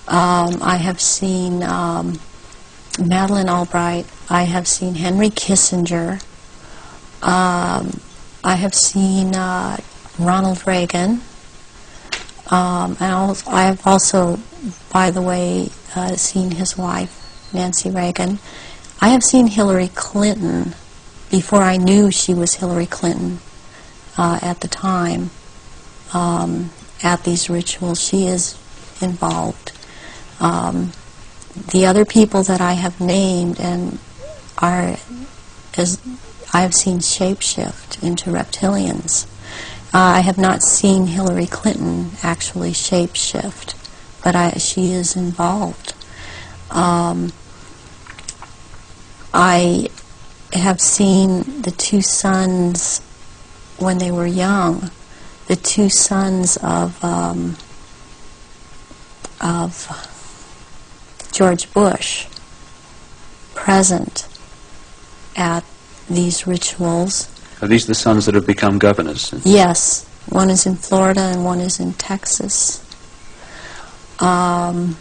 I have seen Madeleine Albright. I have seen Henry Kissinger. I have seen Ronald Reagan. And I have also, by the way, seen his wife, Nancy Reagan. I have seen Hillary Clinton before I knew she was Hillary Clinton at the time at these rituals. She is involved. The other people that I have named and I have seen shapeshift into reptilians. I have not seen Hillary Clinton actually shapeshift, but she is involved. I have seen the two sons when they were young, the two sons of George Bush present at these rituals. Are these the sons that have become governors? Yes. One is in Florida and one is in Texas. I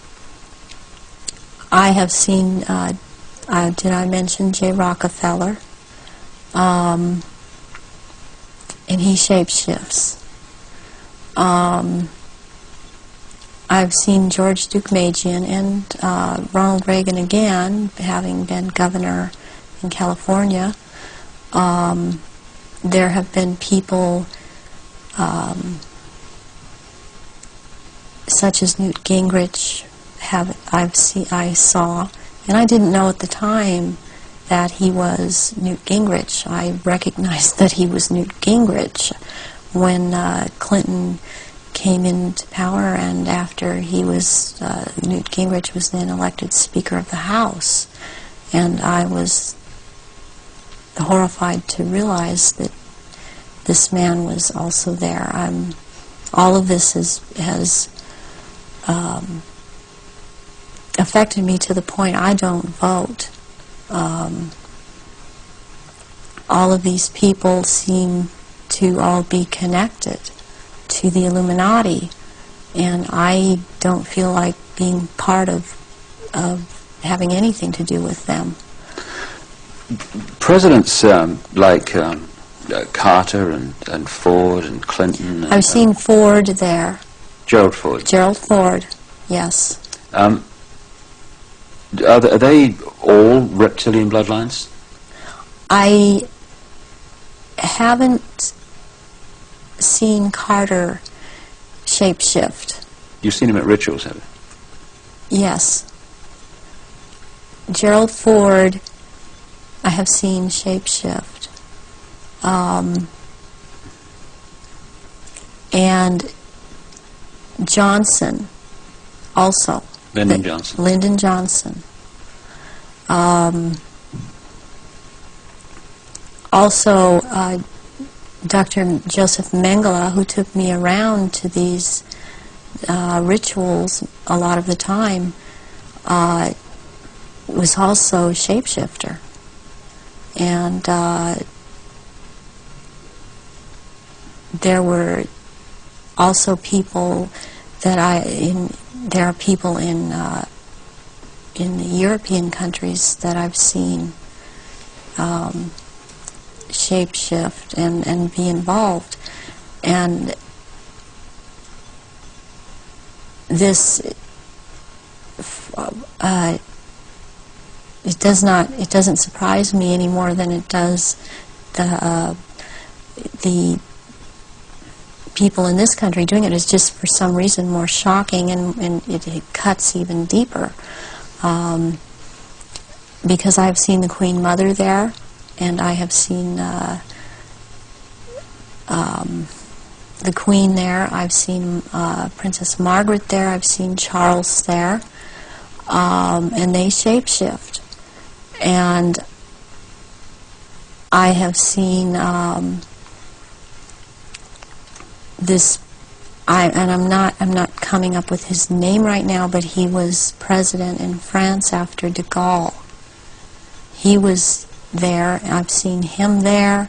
have seen, did I mention J. Rockefeller? And he shapeshifts. I've seen George Deukmejian and Ronald Reagan again, having been governor in California. There have been people such as Newt Gingrich. I saw, and I didn't know at the time that he was Newt Gingrich. I recognized that he was Newt Gingrich when Clinton came into power, and after he was, Newt Gingrich was then elected Speaker of the House. And I was horrified to realize that this man was also there. All of this has affected me to the point I don't vote. All of these people seem to all be connected to the Illuminati, and I don't feel like being part of having anything to do with them. Presidents like Carter and Ford and Clinton. I've seen Ford there. Gerald Ford. Gerald Ford, yes. Are they all reptilian bloodlines? I haven't seen Carter shapeshift. You've seen him at rituals, have you? Yes. Gerald Ford, I have seen shapeshift. And Johnson, also. Lyndon Johnson. Lyndon Johnson. Also, Dr. Josef Mengele, who took me around to these rituals a lot of the time, was also a shapeshifter. And there were also people that there are people in the European countries that I've seen shapeshift and be involved. And this it doesn't surprise me any more than it does the people in this country doing it. Is just for some reason more shocking, and it cuts even deeper. Because I've seen the Queen Mother there, and I have seen the Queen there. I've seen Princess Margaret there. I've seen Charles there, and they shapeshift. And I have seen this. I'm not coming up with his name right now, but he was president in France after de Gaulle. He was there. I've seen him there.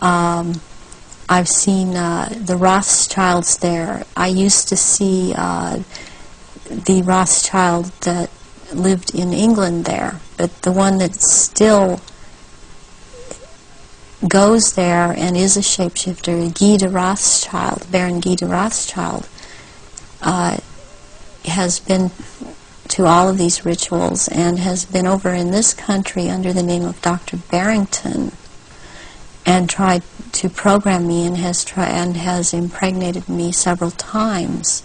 I've seen the Rothschilds there. I used to see the Rothschild that lived in England there, but the one that still goes there and is a shapeshifter, Guy de Rothschild, Baron Guy de Rothschild, has been to all of these rituals and has been over in this country under the name of Dr. Barrington and tried to program me and has impregnated me several times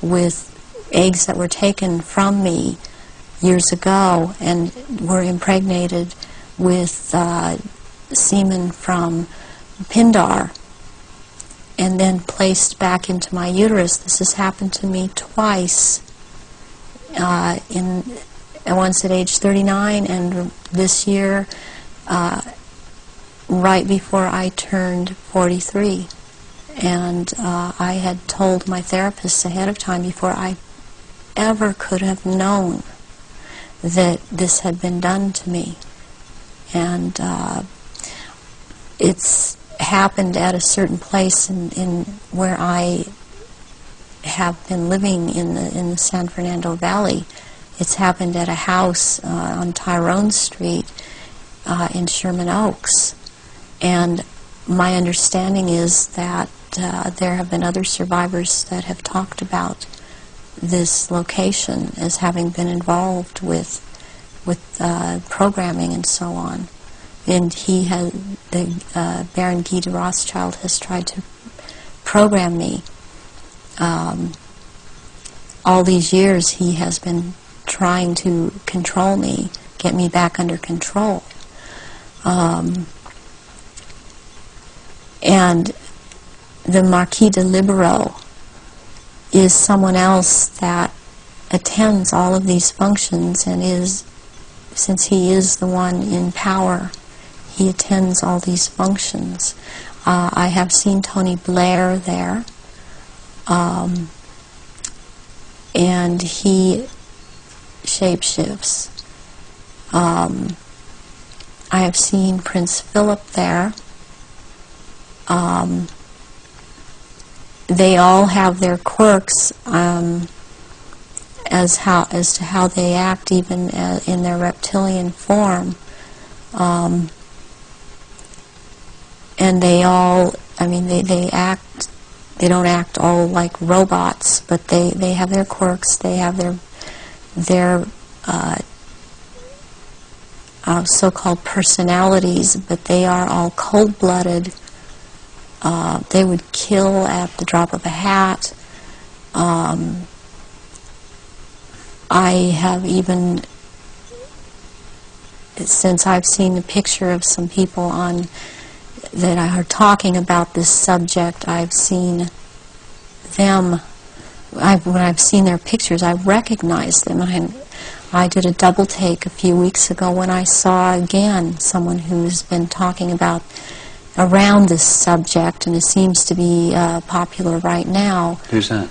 with eggs that were taken from me years ago and were impregnated with semen from Pindar and then placed back into my uterus. This has happened to me twice, once at age 39 and this year right before I turned 43. And I had told my therapist ahead of time before I ever could have known that this had been done to me. And it's happened at a certain place in where I have been living in the San Fernando Valley. It's happened at a house on Tyrone Street in Sherman Oaks. And my understanding is that there have been other survivors that have talked about this location as having been involved with programming and so on. And Baron Guy de Rothschild has tried to program me. All these years he has been trying to control me, get me back under control. And the Marquis de Libero is someone else that attends all of these functions and since he is the one in power, he attends all these functions. I have seen Tony Blair there, and he shapeshifts. I have seen Prince Philip there. They all have their quirks as to how they act, even in their reptilian form. And they all, they act. They don't act all like robots, but they have their quirks. They have their so-called personalities, but they are all cold-blooded. They would kill at the drop of a hat. I have even, since I've seen the picture of some people that are talking about this subject, I've seen them, when I've seen their pictures, I recognize them. I did a double take a few weeks ago when I saw again someone who's been talking about around this subject, and it seems to be popular right now. Who's that?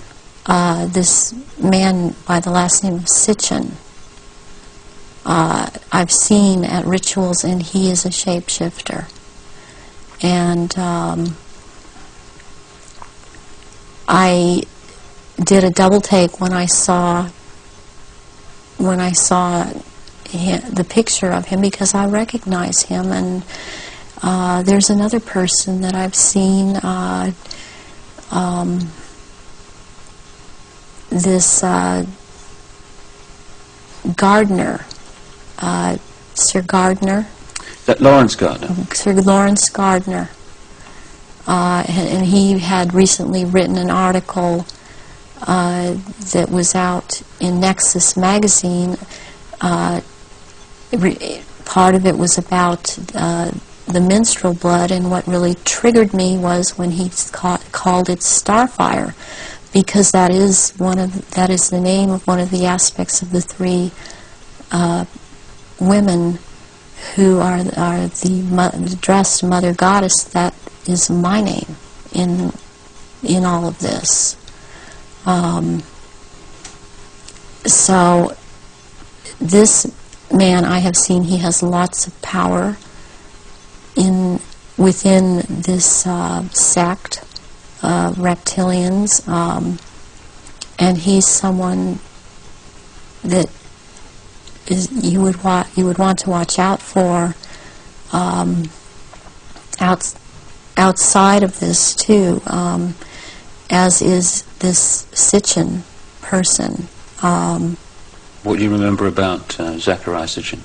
This man by the last name of Sitchin. I've seen at rituals, and he is a shapeshifter. And I did a double take when I saw the picture of him, because I recognize him. And there's another person that I've seen, this Gardner, Sir Gardner. That Lawrence Gardner? Sir Lawrence Gardner. And he had recently written an article that was out in Nexus magazine. Part of it was about the minstrel blood, and what really triggered me was when he called it Starfire, because that is the name of one of the aspects of the three women who are the dressed mother goddess. That is my name in all of this. So this man I have seen, he has lots of power within this sect of reptilians, and he's someone that is you would want to watch out for outside of this too, as is this Sitchin person. What do you remember about Zachariah Sitchin?